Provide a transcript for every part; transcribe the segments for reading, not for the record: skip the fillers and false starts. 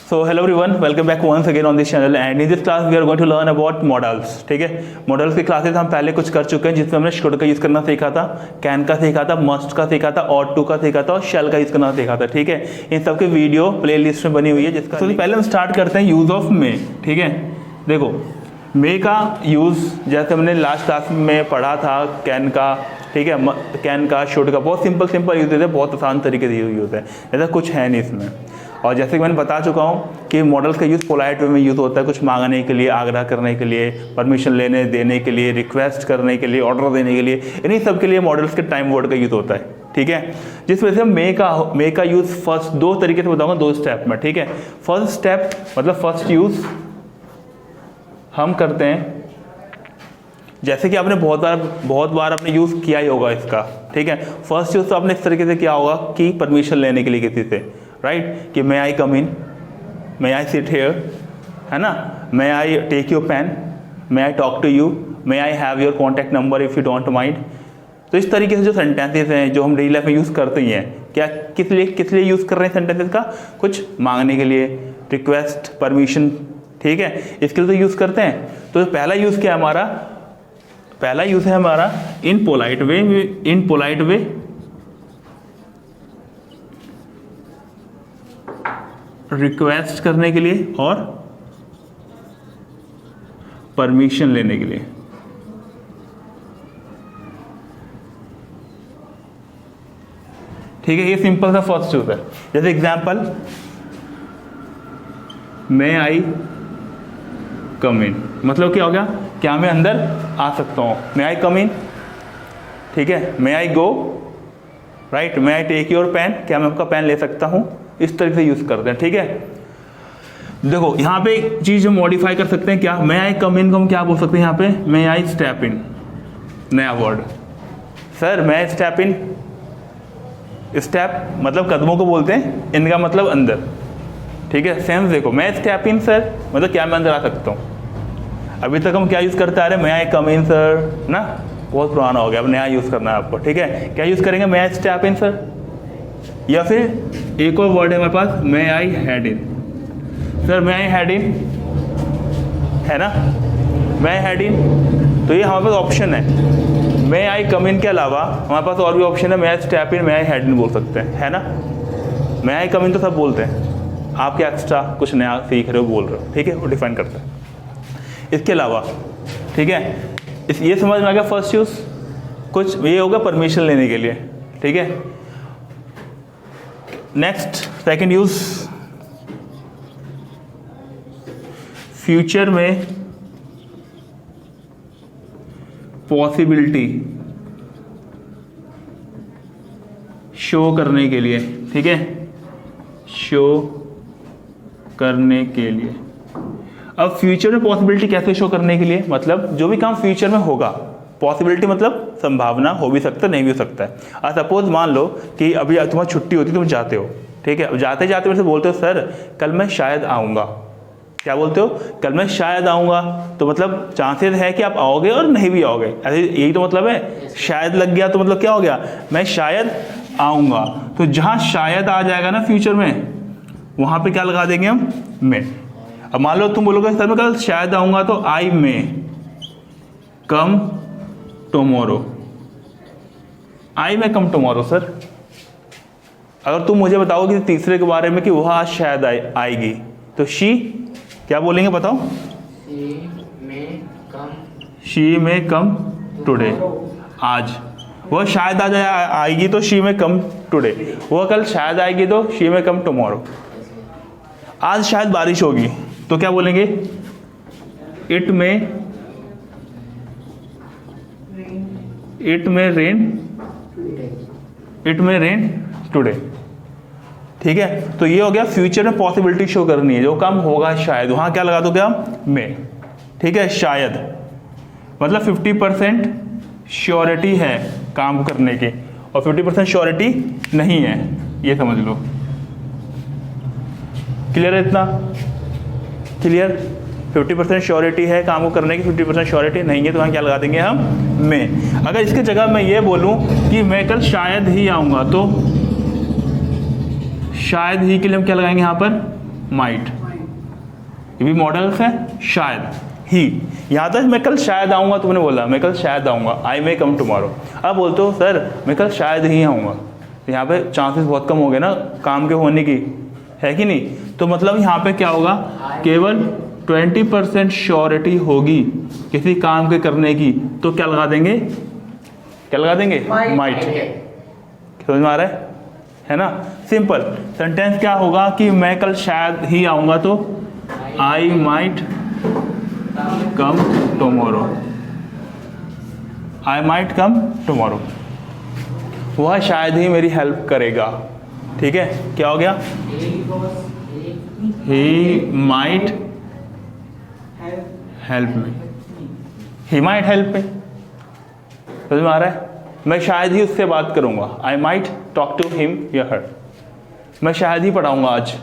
So hello everyone, welcome back once again on this channel and in this class we are going to learn about modals. ठीक है, models की classes हम पहले कुछ कर चुके हैं जिसमें हमने शुड का यूज़ करना सीखा था, कैन का सीखा था, मस्ट का सीखा था, ऑट टू का सीखा था और शेल का यूज़ करना सीखा था। ठीक है, इन सब की वीडियो प्ले लिस्ट में बनी हुई है जिसका पहले हम स्टार्ट करते हैं यूज़ ऑफ मे। ठीक है, देखो मे का यूज़ जैसे हमने लास्ट क्लास में पढ़ा था कैन का, ठीक है, कैन का, शुड का, बहुत सिंपल यूज़ है, बहुत आसान तरीके से यूज़ है, ऐसा कुछ है नहीं इसमें। और जैसे कि मैंने बता चुका हूँ कि मॉडल्स का यूज़ पोलाइट वे में यूज़ होता है, कुछ मांगने के लिए, आग्रह करने के लिए, परमिशन लेने देने के लिए, रिक्वेस्ट करने के लिए, ऑर्डर देने के लिए, इन्हीं सब के लिए मॉडल्स के टाइम वर्ड का यूज़ होता है। ठीक है, जिस वजह से मे का यूज़ फर्स्ट दो तरीके से बताऊँगा, दो स्टेप में। ठीक है, फर्स्ट स्टेप मतलब फर्स्ट यूज़ हम करते हैं, जैसे कि आपने बहुत बार आपने यूज़ किया ही होगा इसका। ठीक है, फर्स्ट यूज़ तो आपने इस तरीके से किया होगा कि परमिशन लेने के लिए किसी से, राइट, कि मे आई कम इन, मे आई सिट हेयर, है ना, may I take your pen, may I talk to you, may I have your contact number if you don't mind. तो इस तरीके से जो सेंटेंसेस हैं जो हम डेली लाइफ में यूज़ करते ही हैं, क्या किस लिए यूज़ कर रहे हैं सेंटेंसेस का, कुछ मांगने के लिए, रिक्वेस्ट, परमिशन। ठीक है, इसके लिए तो यूज़ करते हैं। तो पहला यूज़ क्या है हमारा, पहला यूज़ है हमारा इन पोलाइट वे रिक्वेस्ट करने के लिए और परमिशन लेने के लिए। ठीक है, ये सिंपल सा फर्स्ट यूज है। जैसे एग्जांपल, मे आई कम इन, मतलब क्या हो गया, क्या मैं अंदर आ सकता हूं, मे आई कम इन। ठीक है, may I go, right, may I take your pen, क्या मैं आपका पेन ले सकता हूं, इस तरीके से यूज करते हैं। ठीक है, देखो यहाँ पे एक चीज जो मॉडिफाई कर सकते हैं, क्या मे आई कम इन को हम क्या बोल सकते हैं यहाँ पे, मे आई स्टेप इन, नया word. Sir may I step in, step मतलब कदमों को बोलते हैं, इनका मतलब अंदर। ठीक है, सेंस देखो, मे आई स्टेप इन सर मतलब क्या मैं अंदर आ सकता हूँ। अभी तक हम क्या यूज करते आ रहे हैं, मे आई कम इन सर ना, बहुत पुराना हो गया, अब नया यूज करना है आपको। ठीक है, क्या यूज करेंगे, मे आई स्टेप इन सर, या फिर एक और वर्ड है हमारे पास, may I head in. Sir may I head in है ना, मे आई हेड इन, तो ये हमारे पास ऑप्शन है। मे आई कम इन के अलावा हमारे पास और भी ऑप्शन है, may I step in, may I head इन बोल सकते हैं, है ना। मे आई कम इन तो सब बोलते हैं, आप क्या एक्स्ट्रा कुछ नया सीख रहे हो, बोल रहे हो। ठीक है, वो डिफाइन करते हैं। इसके अलावा, ठीक है, ये समझ में आ गया फर्स्ट यूज, कुछ ये होगा परमिशन लेने के लिए। ठीक है, नेक्स्ट सेकंड यूज, फ्यूचर में पॉसिबिलिटी शो करने के लिए। ठीक है, शो करने के लिए। अब फ्यूचर में पॉसिबिलिटी कैसे शो करने के लिए, मतलब जो भी काम फ्यूचर में होगा, पॉसिबिलिटी मतलब संभावना, हो भी सकता है, नहीं भी हो सकता है। और सपोज मान लो कि अभी तुम्हारी छुट्टी होती है, तुम जाते हो। ठीक है, अब जाते जाते मेरे से बोलते हो, सर कल मैं शायद आऊँगा। क्या बोलते हो, कल मैं शायद आऊँगा, तो मतलब चांसेस है कि आप आओगे और नहीं भी आओगे, ऐसे यही तो मतलब है। शायद लग गया तो मतलब क्या हो गया, मैं शायद आऊँगा। तो जहाँ शायद आ जाएगा ना फ्यूचर में, वहाँ पे क्या लगा देंगे हम, मे। अब मान लो तुम बोलोगे सर मैं कल शायद आऊँगा, तो आई मे कम टुमारो, आई मे कम टुमारो। सर अगर तुम मुझे बताओगे तीसरे के बारे में कि वह आज शायद आएगी, तो शी क्या बोलेंगे बताओ, शी मे कम टुडे, आज वह शायद आएगी तो शी मे कम टुडे, वह कल शायद आएगी तो शी मे कम टुमारो। आज शायद बारिश होगी तो क्या बोलेंगे, इट मे रेन टुडे। ठीक है, तो ये हो गया फ्यूचर में पॉसिबिलिटी शो करनी है, जो काम होगा शायद, वहां क्या लगा दो, क्या में। ठीक है, शायद मतलब 50% श्योरिटी है काम करने की और 50% श्योरिटी नहीं है, ये समझ लो। क्लियर है, इतना क्लियर। 50% श्योरिटी है काम को करने की, 50% श्योरिटी नहीं है, तो वहाँ क्या लगा देंगे हम, मैं। अगर इसके जगह मैं ये बोलूँ कि मैं कल शायद ही आऊँगा, तो शायद ही के लिए हम क्या लगाएंगे यहाँ पर, माइट, ये भी मॉडल्स है। शायद, ही, यहाँ तक मैं कल शायद आऊँगा, तुमने बोला मैं कल शायद आऊँगा, आई मे कम टुमारो। अब बोलते हो सर मैं कल शायद ही आऊँगा, तो यहाँ पे चांसेस बहुत कम हो गए ना काम के होने की, है कि नहीं? तो मतलब यहाँ पे क्या होगा, केवल 20% श्योरिटी होगी किसी काम के करने की, तो क्या लगा देंगे, क्या लगा देंगे, माइट। समझ में आ रहा है ना? सिंपल सेंटेंस क्या होगा कि मैं कल शायद ही आऊँगा, तो I might come tomorrow, I might come tomorrow. वह शायद ही मेरी हेल्प करेगा, ठीक है? क्या हो गया, he might help me, he might help me. समझ में आ रहा है? मैं शायद ही उससे बात करूंगा, I might talk to him या हर। मैं शायद ही पढ़ाऊंगा आज,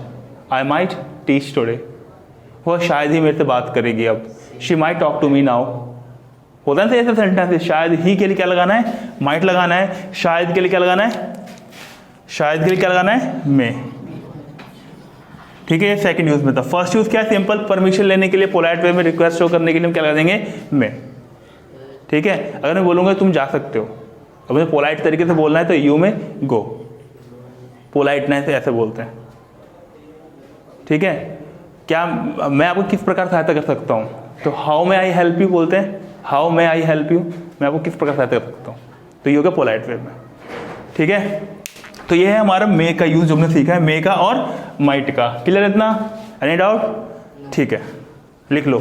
आई माइट टीच टुडे। वह शायद ही मेरे से बात करेगी अब, she might talk to me now. होता है ऐसे सेंटेंस, शायद ही के लिए क्या लगाना है, माइट लगाना है। शायद के लिए क्या लगाना है, शायद के लिए क्या लगाना है, मे। ठीक है, ये सेकंड यूज में था। फर्स्ट यूज क्या है, सिंपल परमिशन लेने के लिए, पोलाइट वे में रिक्वेस्ट शो करने के लिए हम क्या लगा देंगे, मे। ठीक है, अगर मैं बोलूंगा तुम जा सकते हो, अब मुझे पोलाइट तरीके से बोलना है तो यू में गो, पोलाइटनेस ऐसे बोलते हैं। ठीक है, क्या मैं आपको किस प्रकार सहायता कर सकता हूँ, तो how may I help you बोलते हैं, how may I help you, मैं आपको किस प्रकार सहायता कर सकता हूँ, तो ये होगा पोलाइट वे में। ठीक है, तो ये है हमारा मे का यूज जो हमने सीखा है, मे का और माइट का। क्लियर है इतना? Any doubt? ठीक है, लिख लो।